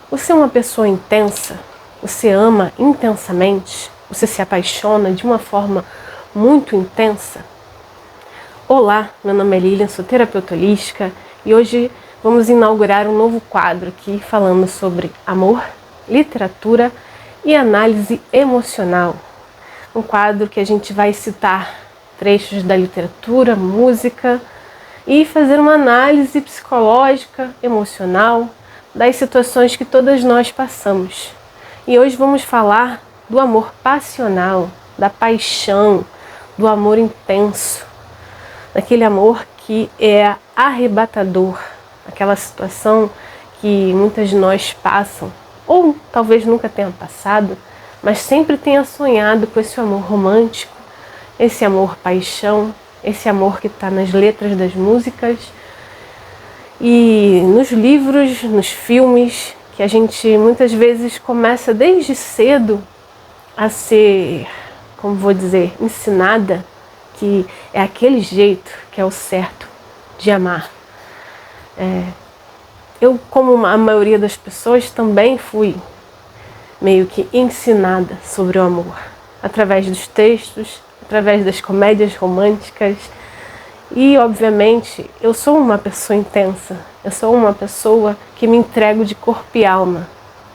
Você é uma pessoa intensa? Você ama intensamente? Você se apaixona de uma forma muito intensa? Olá, meu nome é Lilian, sou terapeuta holística e hoje vamos inaugurar um novo quadro aqui falando sobre amor, literatura e análise emocional. Um quadro que a gente vai citar trechos da literatura, música e fazer uma análise psicológica, emocional das situações que todas nós passamos. E hoje vamos falar do amor passional, da paixão, do amor intenso, daquele amor que é arrebatador, aquela situação que muitas de nós passam, ou talvez nunca tenham passado, mas sempre tenha sonhado com esse amor romântico, esse amor paixão, esse amor que está nas letras das músicas e nos livros, nos filmes, que a gente muitas vezes começa desde cedo a ser, como vou dizer, ensinada que é aquele jeito que é o certo de amar. Eu, como a maioria das pessoas, também fui meio que ensinada sobre o amor, através dos textos, através das comédias românticas. E, obviamente, eu sou uma pessoa intensa, eu sou uma pessoa que me entrego de corpo e alma.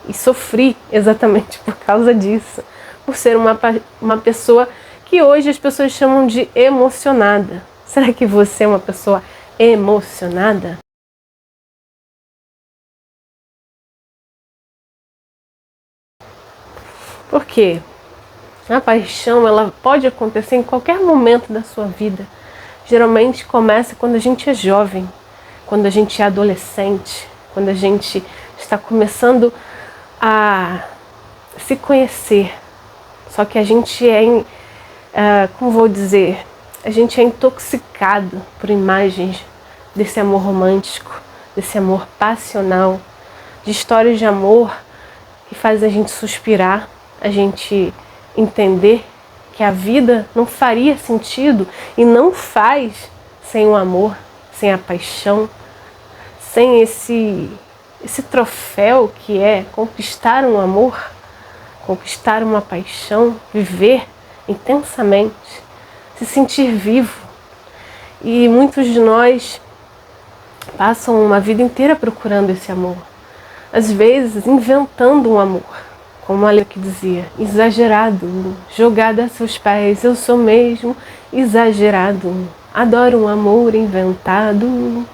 E sofri exatamente por causa disso, por ser uma pessoa que hoje as pessoas chamam de emocionada. Será que você é uma pessoa emocionada? Por quê? A paixão, ela pode acontecer em qualquer momento da sua vida. Geralmente começa quando a gente é jovem, quando a gente é adolescente, quando a gente está começando a se conhecer. Só que a gente como vou dizer, a gente é intoxicado por imagens desse amor romântico, desse amor passional, de histórias de amor que faz a gente suspirar, a gente entender que a vida não faria sentido e não faz sem o amor, sem a paixão, sem esse troféu que é conquistar um amor, conquistar uma paixão, viver intensamente, se sentir vivo. E muitos de nós passam uma vida inteira procurando esse amor, às vezes inventando um amor. Como a letra que dizia, exagerado, jogado a seus pés, eu sou mesmo exagerado, adoro um amor inventado.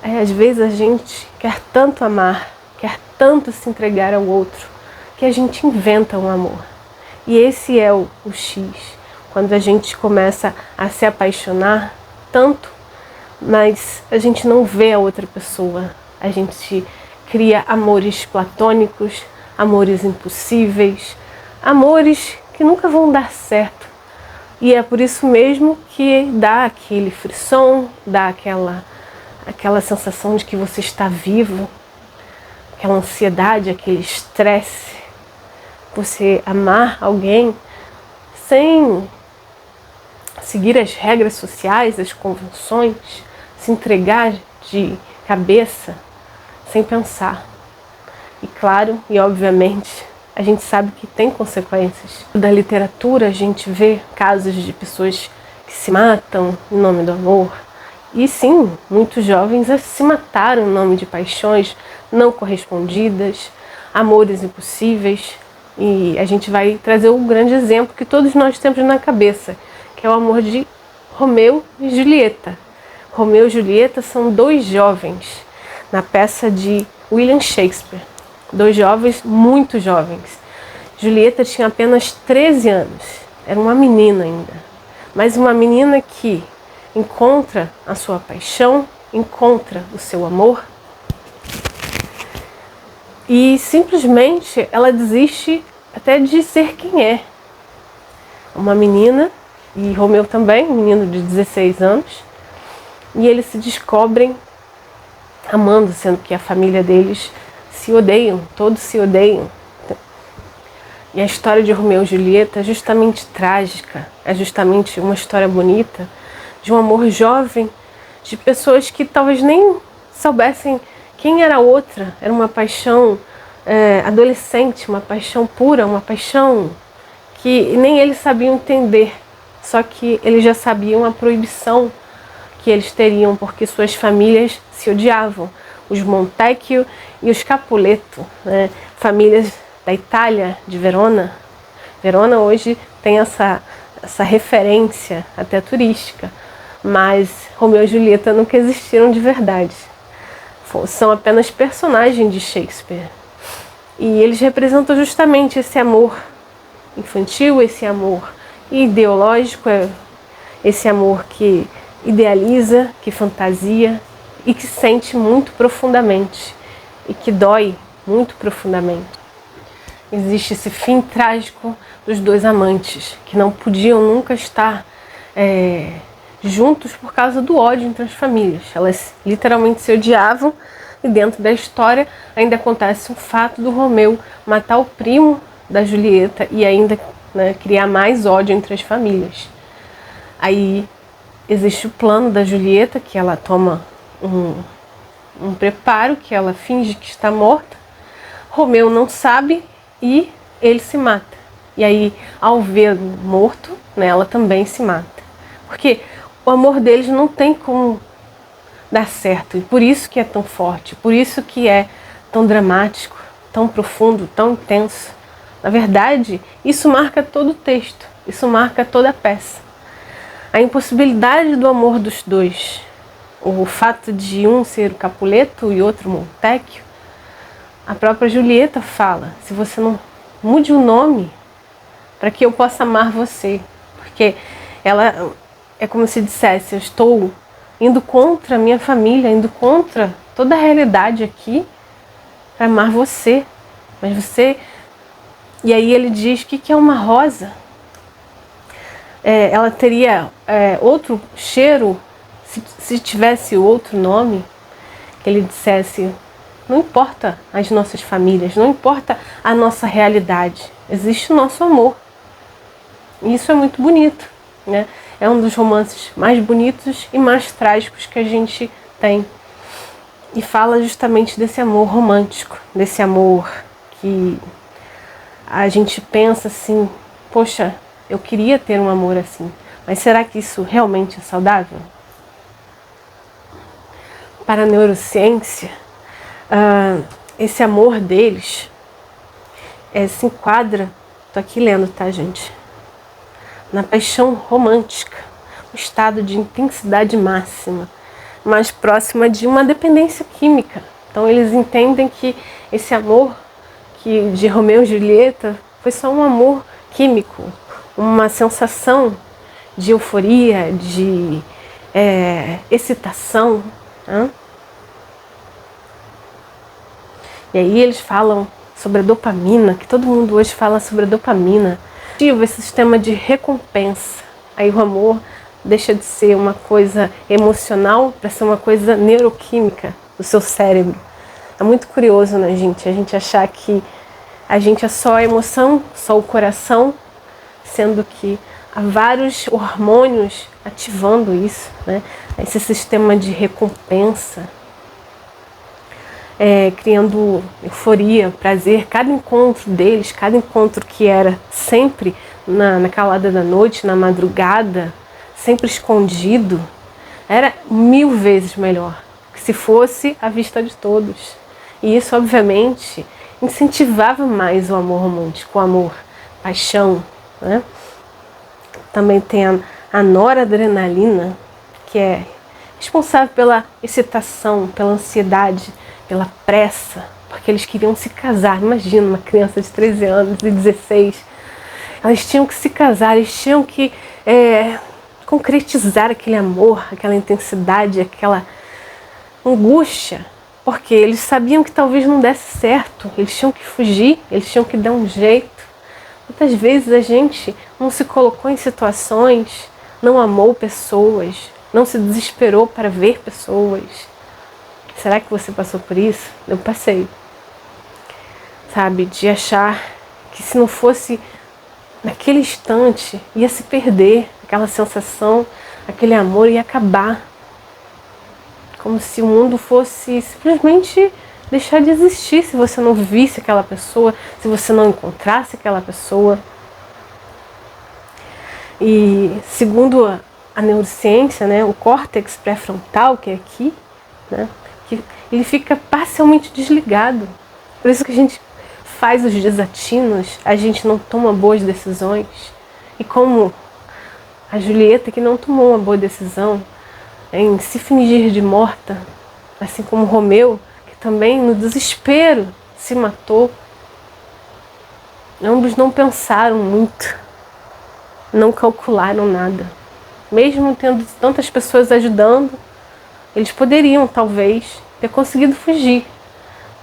Às vezes a gente quer tanto amar, quer tanto se entregar ao outro, que a gente inventa um amor. E esse é o X, quando a gente começa a se apaixonar tanto, mas a gente não vê a outra pessoa, a gente cria amores platônicos, amores impossíveis, amores que nunca vão dar certo. E é por isso mesmo que dá aquele frisson, dá aquela sensação de que você está vivo, aquela ansiedade, aquele estresse. Você amar alguém sem seguir as regras sociais, as convenções, se entregar de cabeça, sem pensar. E claro, e obviamente, a gente sabe que tem consequências. Da literatura a gente vê casos de pessoas que se matam em nome do amor. E sim, muitos jovens se mataram em nome de paixões não correspondidas, amores impossíveis. E a gente vai trazer um grande exemplo que todos nós temos na cabeça, que é o amor de Romeu e Julieta. Romeu e Julieta são dois jovens na peça de William Shakespeare. Dois jovens, muito jovens. Julieta tinha apenas 13 anos, era uma menina ainda. Mas uma menina que encontra a sua paixão, encontra o seu amor e simplesmente ela desiste até de ser quem é. Uma menina, e Romeu também, um menino de 16 anos, e eles se descobrem amando, sendo que a família deles se odeiam, todos se odeiam. E a história de Romeu e Julieta é justamente trágica, é justamente uma história bonita de um amor jovem, de pessoas que talvez nem soubessem Quem era a outra? Era uma paixão adolescente, uma paixão pura, uma paixão que nem eles sabiam entender. Só que eles já sabiam a proibição que eles teriam, porque suas famílias se odiavam. Os Montecchio e os Capuleto, né? Famílias da Itália, de Verona. Verona hoje tem essa referência até turística, mas Romeu e Julieta nunca existiram de verdade. São apenas personagens de Shakespeare. E eles representam justamente esse amor infantil, esse amor ideológico, esse amor que idealiza, que fantasia e que sente muito profundamente e que dói muito profundamente. Existe esse fim trágico dos dois amantes que não podiam nunca estar juntos por causa do ódio entre as famílias. Elas literalmente se odiavam e dentro da história ainda acontece um fato do Romeu matar o primo da Julieta e ainda, né, criar mais ódio entre as famílias. Aí existe o plano da Julieta, que ela toma um preparo, que ela finge que está morta. Romeu não sabe e ele se mata. E aí, ao ver morto, né, ela também se mata. Porque o amor deles não tem como dar certo. E por isso que é tão forte, por isso que é tão dramático, tão profundo, tão intenso. Na verdade, isso marca todo o texto, isso marca toda a peça. A impossibilidade do amor dos dois, o fato de um ser o Capuleto e outro Montecchio. A própria Julieta fala: se você não mude o nome para que eu possa amar você. Porque ela é como se dissesse: eu estou indo contra a minha família, indo contra toda a realidade aqui para amar você. Mas você... E aí ele diz: o que é uma rosa? Ela teria outro cheiro se tivesse outro nome. Que ele dissesse: não importa as nossas famílias, não importa a nossa realidade, existe o nosso amor. E isso é muito bonito, né? É um dos romances mais bonitos e mais trágicos que a gente tem. E fala justamente desse amor romântico, desse amor que a gente pensa assim: poxa, eu queria ter um amor assim, mas será que isso realmente é saudável? Para a neurociência, esse amor deles se enquadra, estou aqui lendo, tá, gente? Na paixão romântica, um estado de intensidade máxima, mais próxima de uma dependência química. Então eles entendem que esse amor de Romeu e Julieta foi só um amor químico, uma sensação de euforia, de excitação. Né? E aí eles falam sobre a dopamina, que todo mundo hoje fala sobre a dopamina. Esse sistema de recompensa. Aí o amor deixa de ser uma coisa emocional para ser uma coisa neuroquímica do seu cérebro. É muito curioso, né, gente? A gente achar que a gente é só a emoção, só o coração, sendo que há vários hormônios ativando isso, né? Esse sistema de recompensa, criando euforia, prazer. Cada encontro deles, cada encontro que era sempre na calada da noite, na madrugada, sempre escondido, era 1000 vezes melhor que se fosse à vista de todos. E isso, obviamente, incentivava mais o amor romântico, o amor, paixão, né? Também tem a noradrenalina, que é responsável pela excitação, pela ansiedade, pela pressa, porque eles queriam se casar. Imagina uma criança de 13 anos e 16. Elas tinham que se casar, eles tinham que concretizar aquele amor, aquela intensidade, aquela angústia, porque eles sabiam que talvez não desse certo, eles tinham que fugir, eles tinham que dar um jeito. Muitas vezes a gente não se colocou em situações, não amou pessoas, não se desesperou para ver pessoas. Será que você passou por isso? Eu passei. Sabe, de achar que se não fosse naquele instante, ia se perder aquela sensação, aquele amor ia acabar. como se o mundo fosse simplesmente deixar de existir se você não visse aquela pessoa, se você não encontrasse aquela pessoa. E segundo a neurociência, né, o córtex pré-frontal, que é aqui, né, que ele fica parcialmente desligado. Por isso que a gente faz os desatinos, a gente não toma boas decisões. E como a Julieta, que não tomou uma boa decisão em se fingir de morta, assim como Romeu, que também no desespero se matou. Ambos não pensaram muito, não calcularam nada. Mesmo tendo tantas pessoas ajudando, eles poderiam talvez ter conseguido fugir.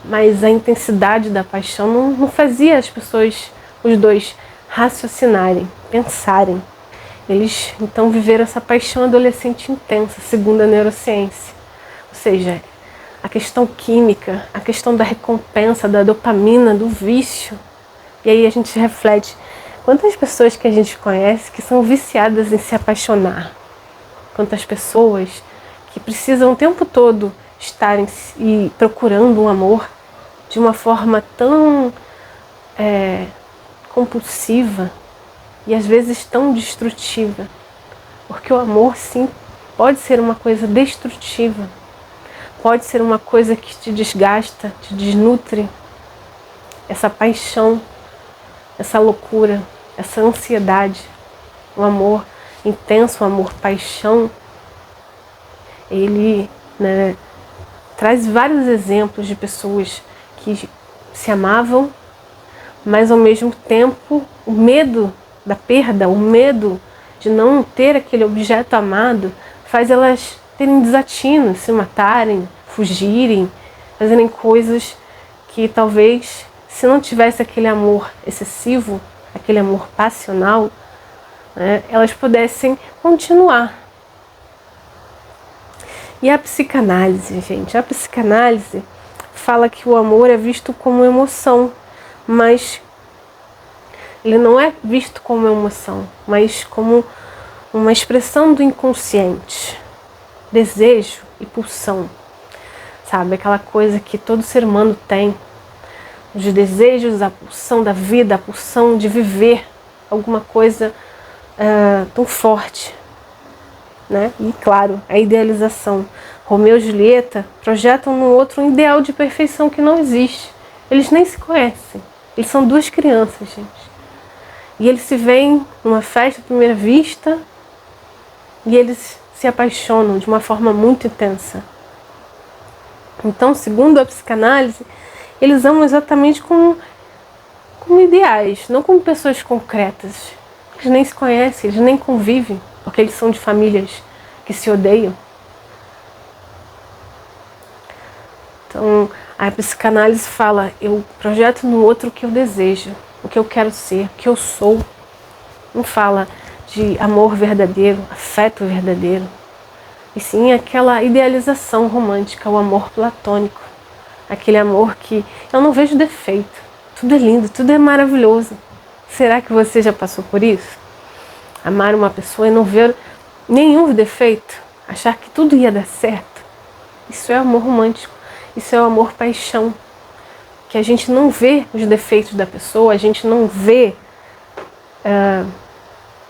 Mas a intensidade da paixão não fazia as pessoas, os dois, raciocinarem, pensarem. Eles então viveram essa paixão adolescente intensa, segundo a neurociência. Ou seja, a questão química, a questão da recompensa, da dopamina, do vício. E aí a gente reflete, quantas pessoas que a gente conhece que são viciadas em se apaixonar? Quantas pessoas que precisam o tempo todo estarem e procurando um amor de uma forma tão compulsiva e às vezes tão destrutiva. Porque o amor, sim, pode ser uma coisa destrutiva. Pode ser uma coisa que te desgasta, te desnutre. Essa paixão, essa loucura, essa ansiedade, o amor intenso, o amor paixão, ele, né, traz vários exemplos de pessoas que se amavam, mas ao mesmo tempo o medo da perda, o medo de não ter aquele objeto amado faz elas terem desatinos, se matarem, fugirem, fazerem coisas que talvez, se não tivesse aquele amor excessivo, aquele amor passional, né, elas pudessem continuar. E a psicanálise, gente, a psicanálise fala que o amor é visto como emoção, mas ele não é visto como emoção, mas como uma expressão do inconsciente, desejo e pulsão, sabe? Aquela coisa que todo ser humano tem, os desejos, a pulsão da vida, a pulsão de viver alguma coisa tão forte, né? E claro, a idealização. Romeu e Julieta projetam no outro um ideal de perfeição que não existe. Eles nem se conhecem. Eles são duas crianças, gente. E eles se veem numa festa à primeira vista e eles se apaixonam de uma forma muito intensa. Então, segundo a psicanálise, eles amam exatamente como ideais, não como pessoas concretas. Eles nem se conhecem, eles nem convivem, porque eles são de famílias que se odeiam. Então, a psicanálise fala, eu projeto no outro o que eu desejo, o que eu quero ser, o que eu sou. Não fala de amor verdadeiro, afeto verdadeiro. E sim aquela idealização romântica, o amor platônico. Aquele amor que eu não vejo defeito. Tudo é lindo, tudo é maravilhoso. Será que você já passou por isso? Amar uma pessoa e não ver nenhum defeito? Achar que tudo ia dar certo? Isso é amor romântico. Isso é o amor paixão. Que a gente não vê os defeitos da pessoa, a gente não vê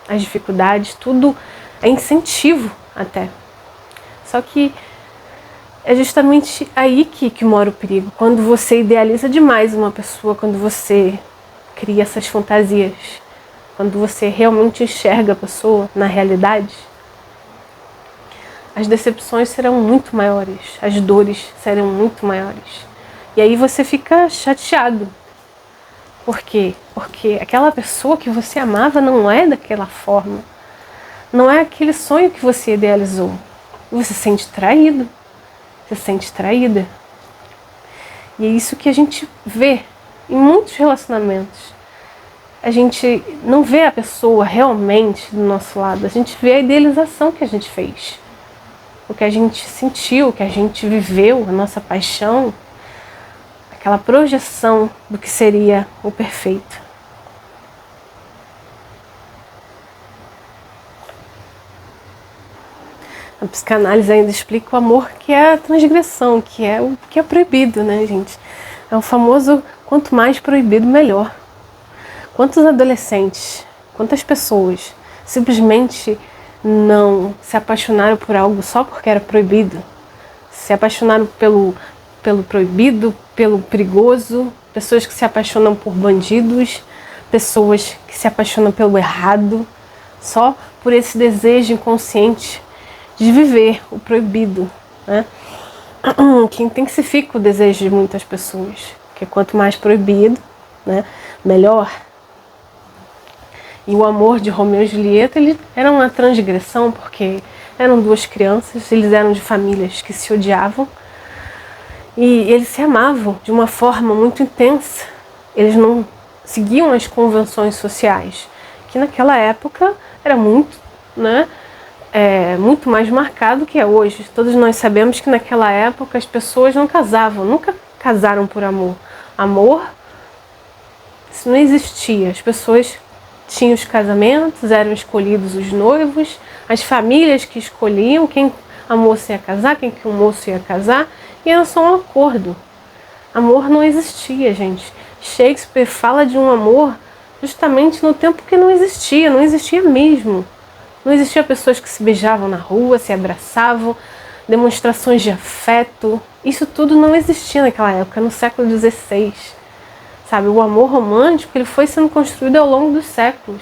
as dificuldades, tudo é incentivo até. Só que é justamente aí que mora o perigo. Quando você idealiza demais uma pessoa, quando você cria essas fantasias, quando você realmente enxerga a pessoa na realidade, as decepções serão muito maiores, as dores serão muito maiores. E aí você fica chateado. Por quê? Porque aquela pessoa que você amava não é daquela forma. Não é aquele sonho que você idealizou. E você se sente traído. Você se sente traída. E é isso que a gente vê em muitos relacionamentos. A gente não vê a pessoa realmente do nosso lado. A gente vê a idealização que a gente fez. O que a gente sentiu, o que a gente viveu, a nossa paixão. Aquela projeção do que seria o perfeito. A psicanálise ainda explica o amor que é a transgressão, que é o que é proibido, né, gente? É o famoso quanto mais proibido, melhor. Quantos adolescentes, quantas pessoas simplesmente não se apaixonaram por algo só porque era proibido? Se apaixonaram pelo proibido, pelo perigoso, pessoas que se apaixonam por bandidos, pessoas que se apaixonam pelo errado, só por esse desejo inconsciente de viver o proibido, né? Que intensifica o desejo de muitas pessoas, porque quanto mais proibido, né, melhor. E o amor de Romeu e Julieta, ele era uma transgressão, porque eram duas crianças, eles eram de famílias que se odiavam, e eles se amavam de uma forma muito intensa. Eles não seguiam as convenções sociais, que naquela época era muito, né, muito mais marcado que é hoje. Todos nós sabemos que naquela época as pessoas não casavam, nunca casaram por amor. Amor, isso não existia. As pessoas tinham os casamentos, eram escolhidos os noivos, as famílias que escolhiam quem a moça ia casar, quem que o moço ia casar, e era só um acordo. Amor não existia, gente. Shakespeare fala de um amor justamente no tempo que não existia mesmo. Não existia pessoas que se beijavam na rua, se abraçavam, demonstrações de afeto. Isso tudo não existia naquela época, no século XVI. Sabe, o amor romântico ele foi sendo construído ao longo dos séculos.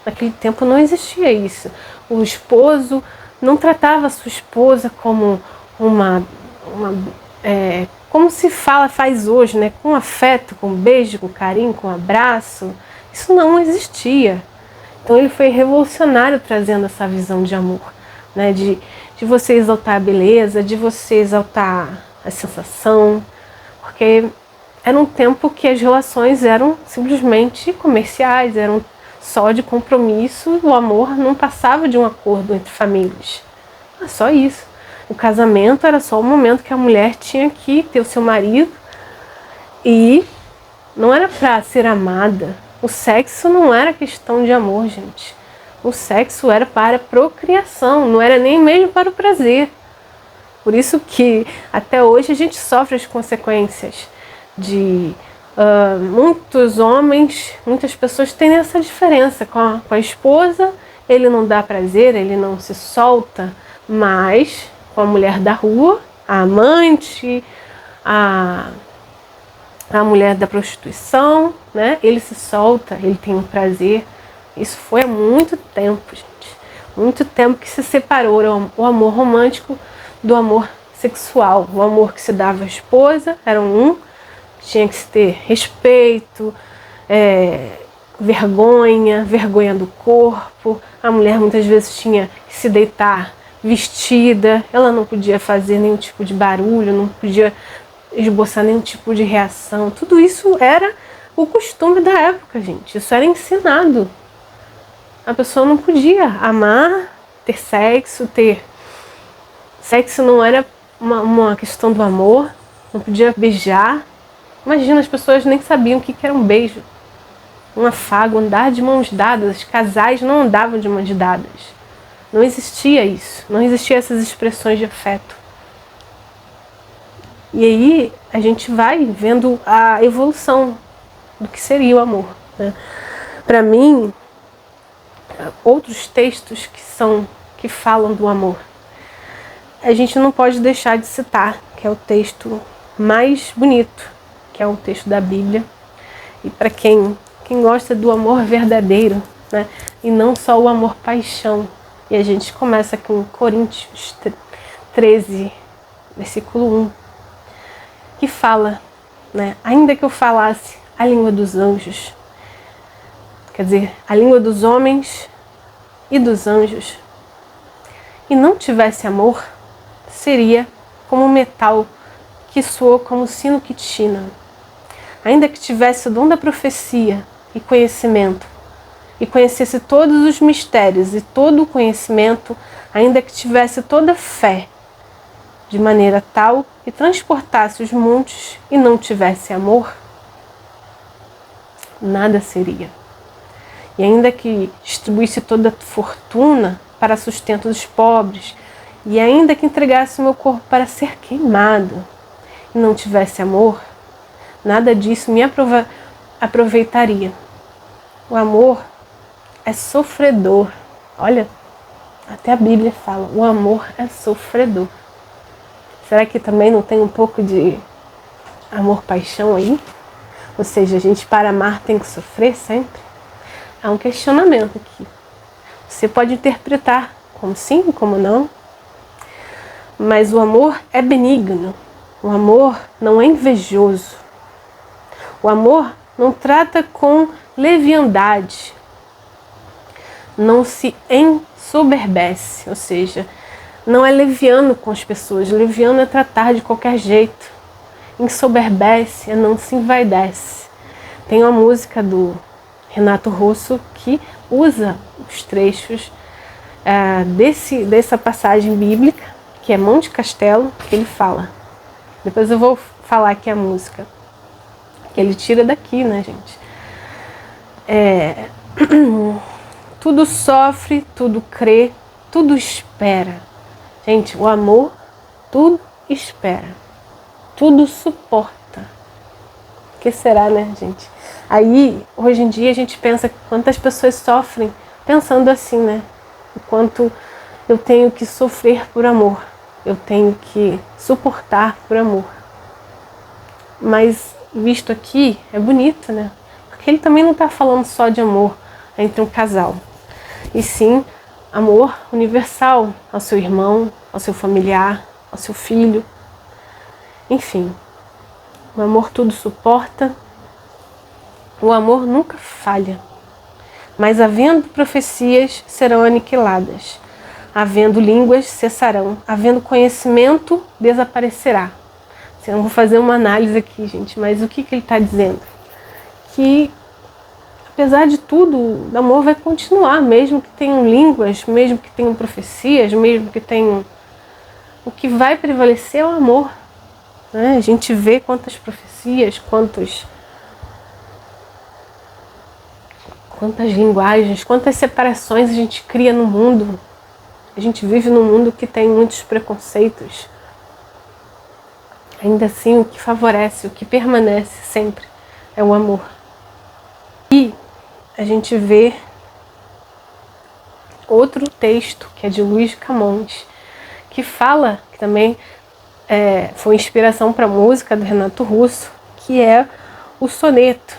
Naquele tempo não existia isso. O esposo não tratava a sua esposa como como se faz hoje, né? Com afeto, com beijo, com carinho, com abraço. Isso não existia. Então ele foi revolucionário trazendo essa visão de amor, né? De você exaltar a beleza, de você exaltar a sensação, porque era um tempo que as relações eram simplesmente comerciais, eram só de compromisso, o amor não passava de um acordo entre famílias. Era só isso. O casamento era só o momento que a mulher tinha que ter o seu marido e não era para ser amada. O sexo não era questão de amor, gente. O sexo era para procriação, não era nem mesmo para o prazer. Por isso que até hoje a gente sofre as consequências de muitos homens, muitas pessoas têm essa diferença com a esposa. Ele não dá prazer, ele não se solta, mas com a mulher da rua, a amante, a mulher da prostituição, né? Ele se solta, ele tem um prazer. Isso foi há muito tempo, gente. Muito tempo que se separou o amor romântico do amor sexual. O amor que se dava à esposa era tinha que se ter respeito, vergonha do corpo. A mulher muitas vezes tinha que se deitar vestida, ela não podia fazer nenhum tipo de barulho, não podia esboçar nenhum tipo de reação. Tudo isso era o costume da época, gente. Isso era ensinado. A pessoa não podia amar, ter sexo. Sexo não era uma questão do amor, não podia beijar. Imagina, as pessoas nem sabiam o que era um beijo, um afago, andar de mãos dadas. Os casais não andavam de mãos dadas. Não existia isso, não existiam essas expressões de afeto. E aí a gente vai vendo a evolução do que seria o amor, né? Para mim, outros textos que falam do amor, a gente não pode deixar de citar, que é o texto mais bonito, que é o texto da Bíblia. E para quem gosta do amor verdadeiro, né? E não só o amor paixão. E a gente começa com Coríntios 13, versículo 1, que fala, né? Ainda que eu falasse a língua dos anjos, quer dizer, a língua dos homens e dos anjos, e não tivesse amor, seria como um metal que soa como sino que tina. Ainda que tivesse o dom da profecia e conhecimento, e conhecesse todos os mistérios e todo o conhecimento, ainda que tivesse toda a fé, de maneira tal que transportasse os montes e não tivesse amor, nada seria. E ainda que distribuísse toda a fortuna para sustento dos pobres E ainda que entregasse o meu corpo para ser queimado e não tivesse amor, nada disso me aproveitaria. O amor é sofredor. Olha, até a Bíblia fala, o amor é sofredor. Será que também não tem um pouco de amor-paixão aí? Ou seja, a gente para amar tem que sofrer sempre? Há um questionamento aqui. Você pode interpretar como sim, como não. Mas o amor é benigno. O amor não é invejoso. O amor não trata com leviandade. Não se ensoberbece, ou seja, não é leviano com as pessoas. Leviano é tratar de qualquer jeito. Ensoberbece é não se envaidece. Tem uma música do Renato Russo que usa os trechos dessa passagem bíblica, que é Monte Castelo, que ele fala. Depois eu vou falar aqui a música. Que ele tira daqui, né, gente? Tudo sofre, tudo crê, tudo espera. Gente, o amor tudo espera, tudo suporta. O que será, né, gente? Aí, hoje em dia, a gente pensa quantas pessoas sofrem pensando assim, né? O quanto eu tenho que sofrer por amor, eu tenho que suportar por amor. Mas, visto aqui, é bonito, né? Porque ele também não está falando só de amor entre um casal. E sim, amor universal ao seu irmão, ao seu familiar, ao seu filho. Enfim, o amor tudo suporta. O amor nunca falha. Mas havendo profecias, serão aniquiladas. Havendo línguas, cessarão. Havendo conhecimento, desaparecerá. Eu não vou fazer uma análise aqui, gente, mas o que ele está dizendo? Que apesar de tudo, o amor vai continuar, mesmo que tenham línguas, mesmo que tenham profecias, mesmo que tenham... O que vai prevalecer é o amor. Né? A gente vê quantas profecias, quantas linguagens, quantas separações a gente cria no mundo. A gente vive num mundo que tem muitos preconceitos. Ainda assim, o que favorece, o que permanece sempre é o amor. E a gente vê outro texto, que é de Luís de Camões, que fala, que também foi inspiração para a música do Renato Russo, que é o soneto.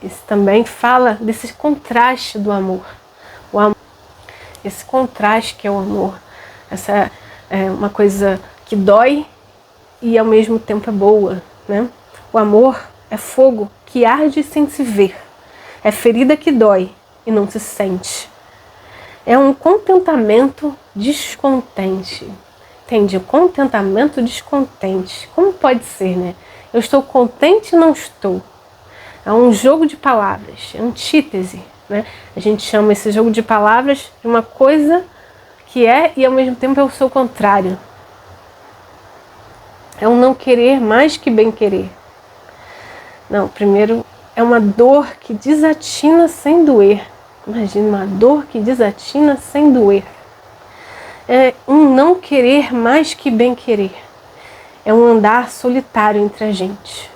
Esse também fala desse contraste do amor. O amor, esse contraste que é o amor. Essa é uma coisa que dói e ao mesmo tempo é boa, né? O amor é fogo que arde sem se ver. É ferida que dói e não se sente. É um contentamento descontente. Entende? Contentamento descontente. Como pode ser, né? Eu estou contente e não estou. É um jogo de palavras, é antítese, né? A gente chama esse jogo de palavras de uma coisa que é e ao mesmo tempo é o seu contrário. É um não querer mais que bem querer. Não, primeiro é uma dor que desatina sem doer. Imagina uma dor que desatina sem doer. É um não querer mais que bem querer. É um andar solitário entre a gente.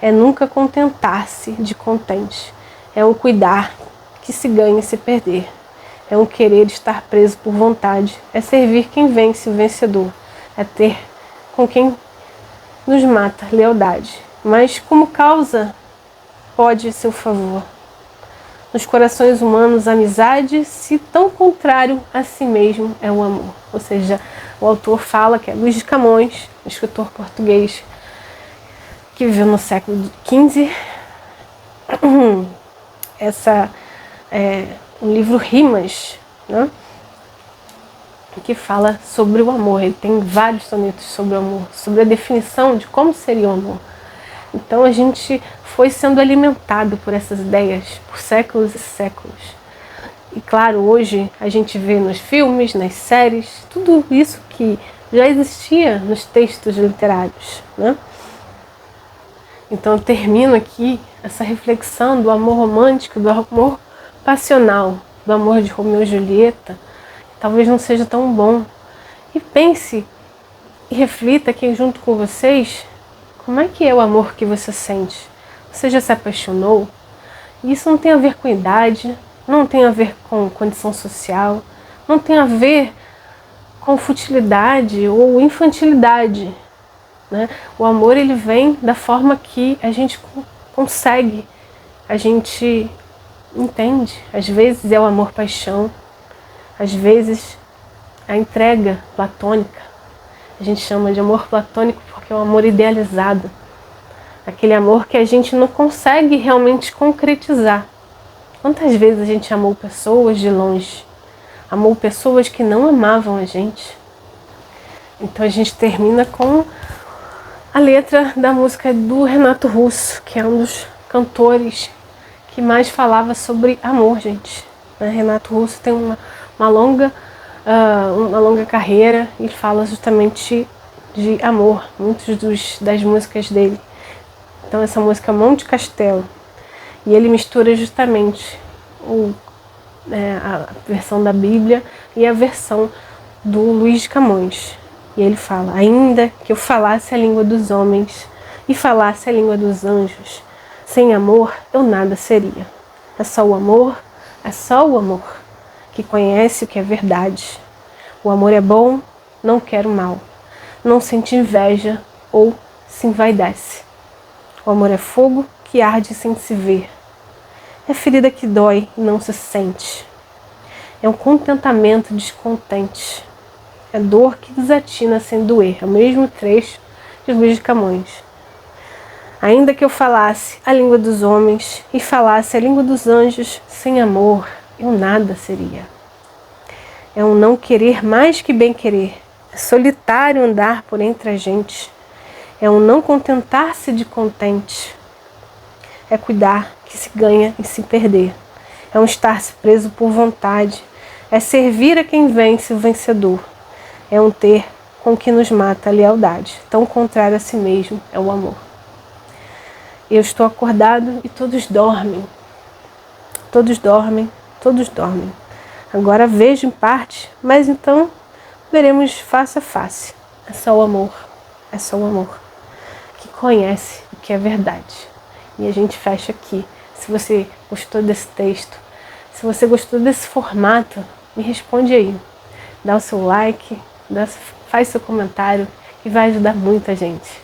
É nunca contentar-se de contente. É um cuidar que se ganha e se perder. É um querer estar preso por vontade. É servir quem vence, o vencedor. É ter com quem nos mata, lealdade. Mas como causa pode seu favor. Nos corações humanos, a amizade, se tão contrário a si mesmo, é o amor. Ou seja, o autor fala que é Luís de Camões, um escritor português, que viveu no século XV. Essa um livro Rimas, né? Que fala sobre o amor. Ele tem vários sonetos sobre o amor, sobre a definição de como seria o amor. Então a gente foi sendo alimentado por essas ideias por séculos e séculos. E claro, hoje a gente vê nos filmes, nas séries, tudo isso que já existia nos textos literários, né? Então eu termino aqui essa reflexão do amor romântico, do amor passional, do amor de Romeu e Julieta, talvez não seja tão bom. E pense e reflita aqui junto com vocês, como é que é o amor que você sente? Você já se apaixonou? Isso não tem a ver com idade, não tem a ver com condição social, não tem a ver com futilidade ou infantilidade, né? O amor, ele vem da forma que a gente consegue, a gente entende. Às vezes é o amor-paixão, às vezes a entrega platônica. A gente chama de amor platônico porque é um amor idealizado. Aquele amor que a gente não consegue realmente concretizar. Quantas vezes a gente amou pessoas de longe? Amou pessoas que não amavam a gente? Então a gente termina com a letra da música do Renato Russo, que é um dos cantores que mais falava sobre amor, gente. Renato Russo tem uma longa carreira e fala justamente de amor, muitas das músicas dele. Então essa música Monte Castelo, e ele mistura justamente a versão da Bíblia e a versão do Luís de Camões. E ele fala: ainda que eu falasse a língua dos homens e falasse a língua dos anjos, sem amor eu nada seria. É só o amor que conhece o que é verdade. O amor é bom, não quer o mal, não sente inveja ou se envaidece. O amor é fogo que arde sem se ver. É ferida que dói e não se sente. É um contentamento descontente. É dor que desatina sem doer. É o mesmo trecho de Luís de Camões. Ainda que eu falasse a língua dos homens e falasse a língua dos anjos, sem amor eu nada seria. É um não querer mais que bem querer. É solitário andar por entre a gente. É um não contentar-se de contente. É cuidar que se ganha e se perder. É um estar-se preso por vontade. É servir a quem vence o vencedor. É um ter com que nos mata a lealdade. Tão contrário a si mesmo é o amor. Eu estou acordado e todos dormem. Todos dormem, todos dormem. Agora vejo em parte, mas então veremos face a face. É só o amor que conhece o que é verdade. E a gente fecha aqui. Se você gostou desse texto, se você gostou desse formato, me responde aí. Dá o seu like, faz seu comentário, que vai ajudar muita gente.